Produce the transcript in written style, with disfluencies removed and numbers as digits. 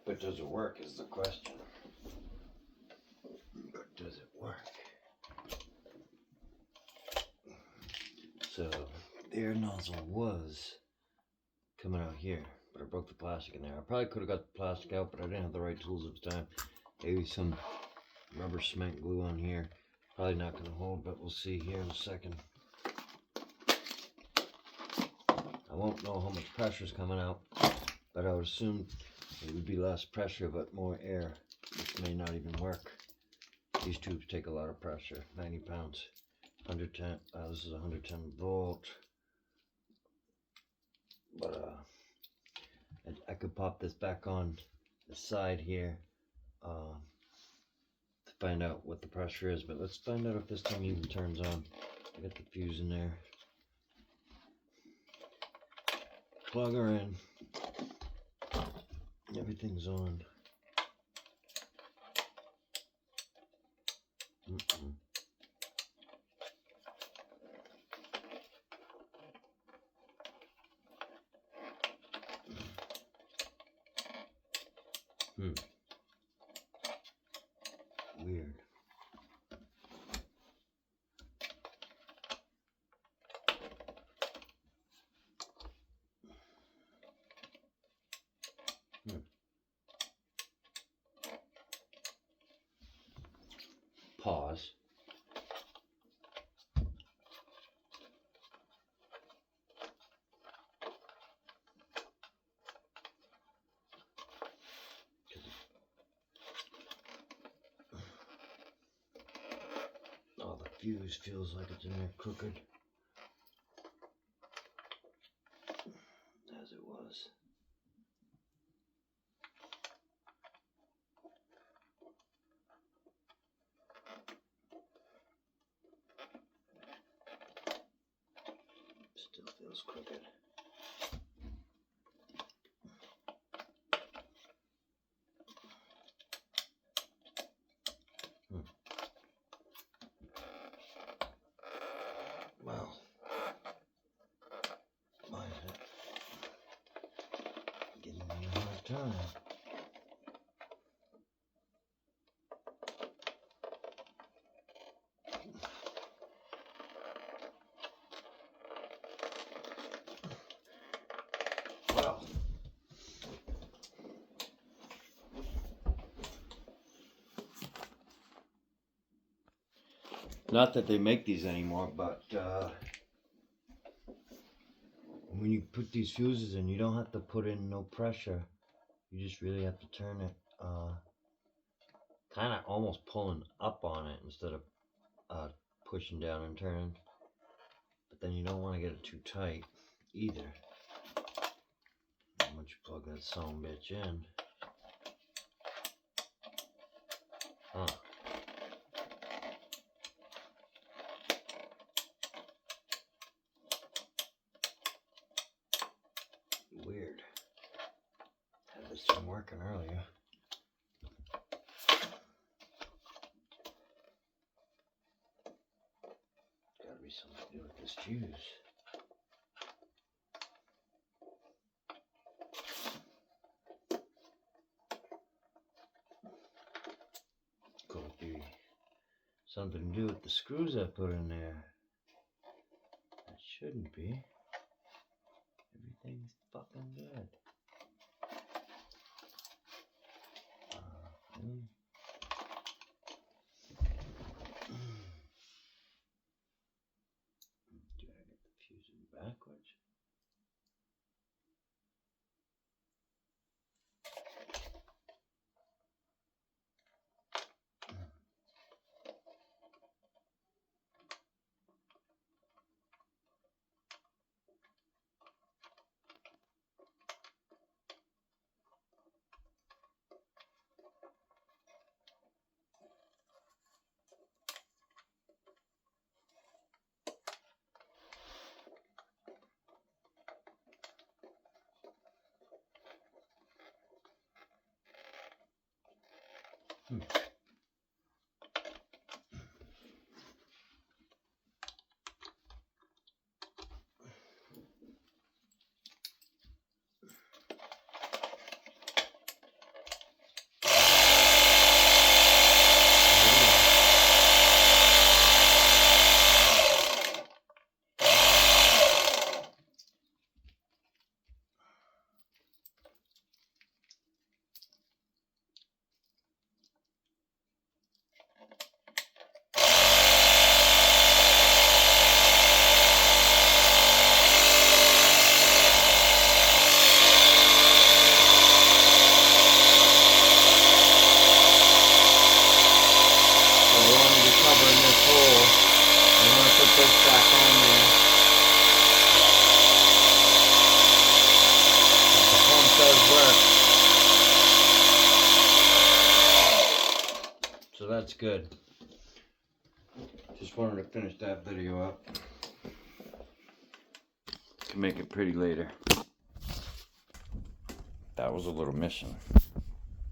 But does it work is the question. But does it work? So the air nozzle was coming out here, but I broke the plastic in there. I probably could have got the plastic out, but I didn't have the right tools at the time. Maybe some rubber cement glue on here. Probably not going to hold, but we'll see here in a second. I won't know how much pressure is coming out, but I would assume it would be less pressure but more air. This may not even work. These tubes take a lot of pressure, 90 pounds. 110, this is 110 volt. But I could pop this back on the side here to find out what the pressure is. But let's find out if this thing even turns on. I got the fuse in there. Plug her in. Everything's on. Weird. Pause. Oh, the fuse feels like it's in there crooked. As it was. Still feels crooked. Well, why is it giving me a hard time? Well, not that they make these anymore, but when you put these fuses in, you don't have to put in no pressure. You just really have to turn it, kind of almost pulling up on it instead of pushing down and turning. But then you don't want to get it too tight either. Once you plug that son bitch in, weird. Had this thing working earlier. Gotta be something to do with this fuse. Could be something to do with the screws I put in there. It shouldn't be. Everything's fucking good. Do I get the fuse in backwards? that's good. Just wanted to finish that video up to make it pretty later. That was a little mission.